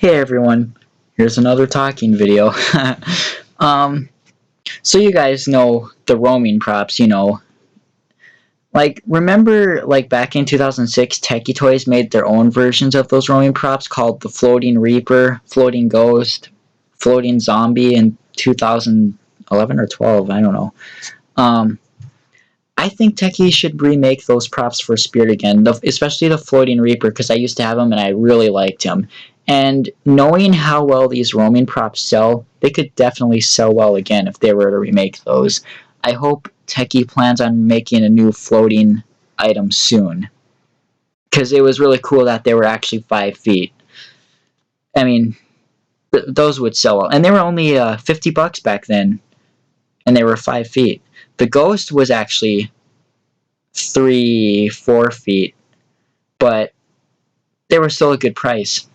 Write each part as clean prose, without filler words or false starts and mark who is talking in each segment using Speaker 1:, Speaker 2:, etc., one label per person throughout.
Speaker 1: Hey everyone, here's another talking video. um, so you guys know the roaming props, remember back in 2006, Techie Toys made their own versions of those roaming props called the Floating Reaper, Floating Ghost, Floating Zombie in 2011 or 12, I don't know. Um, I think Techie should remake those props for Spirit again, especially the Floating Reaper, because I used to have him and I really liked him. And knowing how well these roaming props sell, they could definitely sell well again if they were to remake those. I hope Techie plans on making a new floating item soon, because it was really cool that they were actually 5 feet. I mean, those would sell well. And they were only $50 back then, and they were 5 feet. The Ghost was actually 3, 4 feet, but they were still a good price.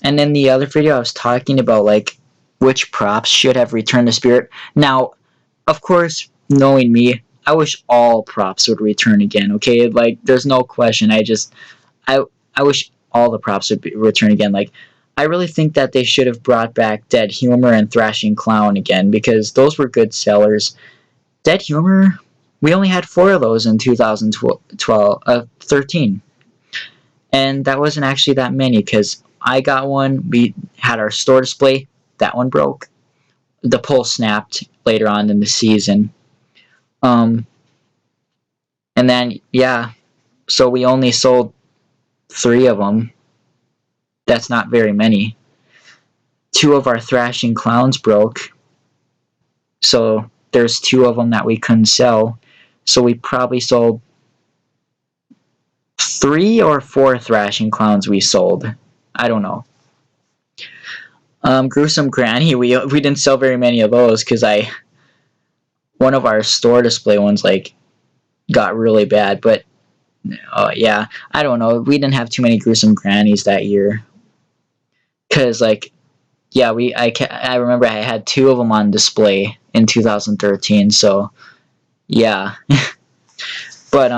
Speaker 1: And in the other video, I was talking about which props should have returned to Spirit. Now, of course, knowing me, I wish all props would return again. Okay, there's no question. I wish all the props would return again. I really think that they should have brought back Dead Humor and Thrashing Clown again, because those were good sellers. Dead Humor, we only had 4 of those in 2013. And that wasn't actually that many, because I got one, we had our store display, that one broke. The pole snapped later on in the season. And then, yeah, so we only sold 3 of them. That's not very many. 2 of our Thrashing Clowns broke. So there's 2 of them that we couldn't sell. So we probably sold 3 or 4 Thrashing Clowns we sold. I don't know. Gruesome Granny, we didn't sell very many of those, because one of our store display ones got really bad. But yeah, I don't know, we didn't have too many Gruesome Grannies that year, because yeah, I remember I had 2 of them on display in 2013. So yeah. But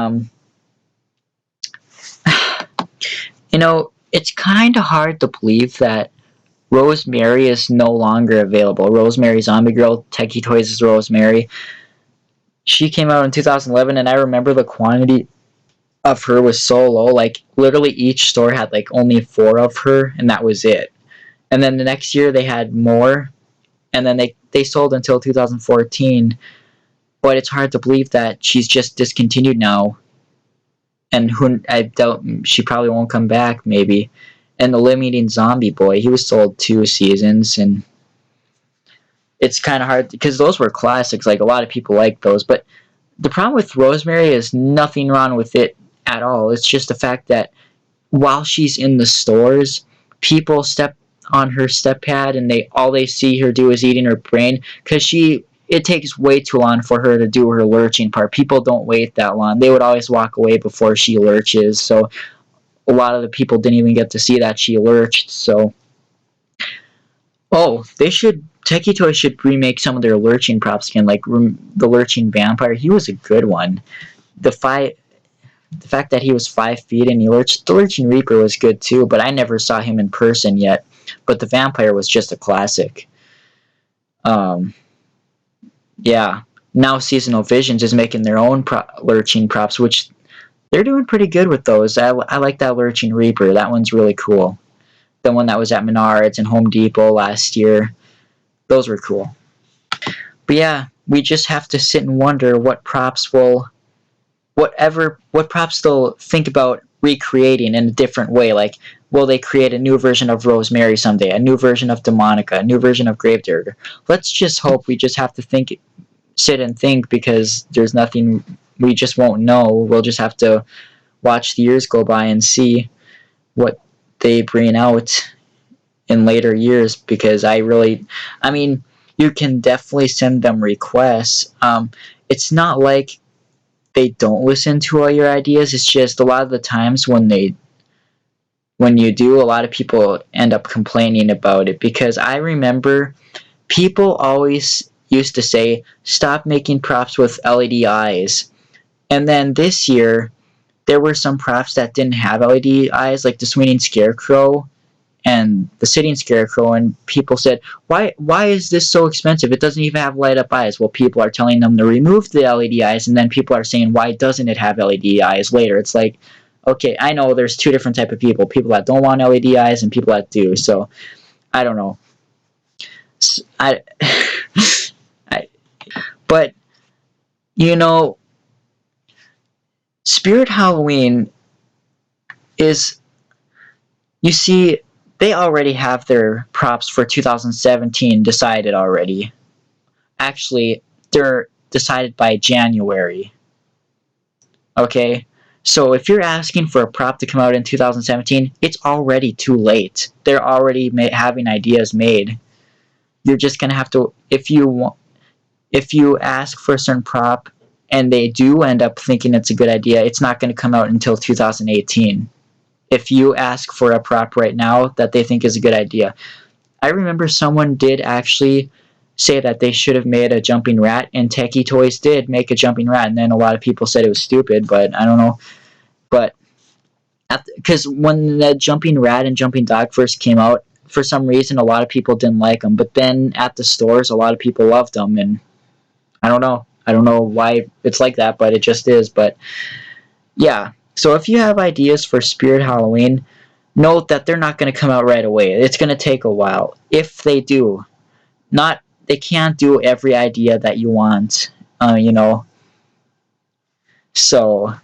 Speaker 1: it's kind of hard to believe that Rosemary is no longer available. Rosemary Zombie Girl, Techie Toys' Rosemary. She came out in 2011, and I remember the quantity of her was so low. Literally each store had only 4 of her, and that was it. And then the next year they had more, and then they sold until 2014. But it's hard to believe that she's just discontinued now. And I doubt, she probably won't come back, maybe. And the Limiting Zombie Boy, he was sold 2 seasons, and it's kind of hard, because those were classics. A lot of people like those. But the problem with Rosemary is nothing wrong with it at all. It's just the fact that while she's in the stores, people step on her step pad, and all they see her do is eating her brain, because it takes way too long for her to do her lurching part. People don't wait that long. They would always walk away before she lurches. So a lot of the people didn't even get to see that she lurched. So, Techie Toys should remake some of their lurching props again, the lurching vampire. He was a good one. The fact that he was 5 feet and he lurched. The lurching reaper was good too, but I never saw him in person yet. But the vampire was just a classic. Yeah. Now Seasonal Visions is making their own lurching props, which they're doing pretty good with those. I like that lurching reaper. That one's really cool. The one that was at Menards and Home Depot last year. Those were cool. But yeah, we just have to sit and wonder what props they'll think about recreating in a different way. Will they create a new version of Rosemary someday, a new version of Demonica, a new version of Gravedigger? Let's just hope. We just have to sit and think, because there's nothing, we just won't know. We'll just have to watch the years go by and see what they bring out in later years, because you can definitely send them requests. It's not like they don't listen to all your ideas. It's just a lot of the times when you do, a lot of people end up complaining about it, because I remember people always used to say, stop making props with LED eyes. And then this year, there were some props that didn't have LED eyes, like the swinging scarecrow and the sitting scarecrow, and people said, why is this so expensive? It doesn't even have light up eyes. Well, people are telling them to remove the LED eyes, and then people are saying, why doesn't it have LED eyes later? It's like, okay, I know there's two different type of people that don't want LED eyes and people that do. So I don't know. I, I but you know, Spirit Halloween is, you see, they already have their props for 2017 decided already. Actually, they're decided by January. Okay? So if you're asking for a prop to come out in 2017, it's already too late. They're already having ideas made. You're just going to have to, if you ask for a certain prop and they do end up thinking it's a good idea, it's not going to come out until 2018. If you ask for a prop right now that they think is a good idea. I remember someone did actually say that they should have made a jumping rat, and Techie Toys did make a jumping rat, and then a lot of people said it was stupid, but I don't know. But because when the jumping rat and jumping dog first came out, for some reason a lot of people didn't like them, but then at the stores a lot of people loved them, and I don't know why it's like that, but it just is. But yeah, so if you have ideas for Spirit Halloween, note that they're not going to come out right away. It's going to take a while. If they do, they can't do every idea that you want, you know. So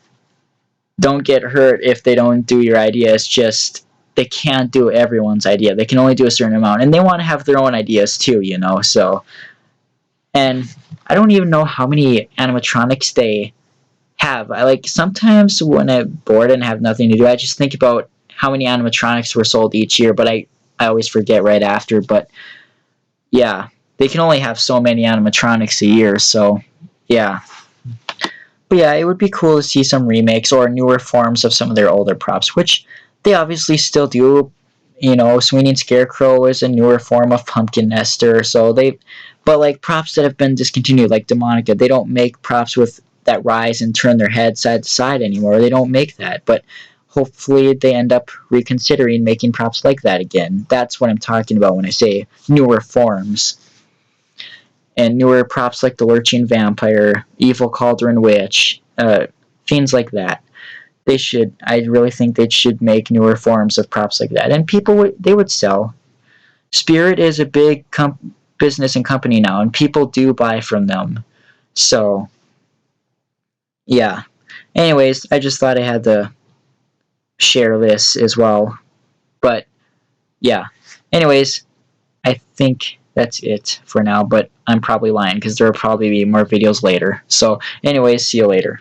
Speaker 1: don't get hurt if they don't do your idea. It's just they can't do everyone's idea. They can only do a certain amount, and they want to have their own ideas too, you know. So, and I don't even know how many animatronics they have. I like sometimes when I'm bored and have nothing to do, I just think about how many animatronics were sold each year, but I always forget right after. But yeah, they can only have so many animatronics a year, so yeah. But yeah, it would be cool to see some remakes or newer forms of some of their older props, which they obviously still do. You know, Swinging Scarecrow is a newer form of Pumpkin Nester, so but like props that have been discontinued, like Demonica, they don't make props with that rise and turn their head side to side anymore. They don't make that, but hopefully they end up reconsidering making props like that again. That's what I'm talking about when I say newer forms. And newer props like the Lurching Vampire, Evil Cauldron Witch, things like that. I really think they should make newer forms of props like that. And they would sell. Spirit is a big business and company now, and people do buy from them. So, yeah. Anyways, I just thought I had to share this as well. But, yeah. Anyways, I think that's it for now, but I'm probably lying because there will probably be more videos later. So, anyways, see you later.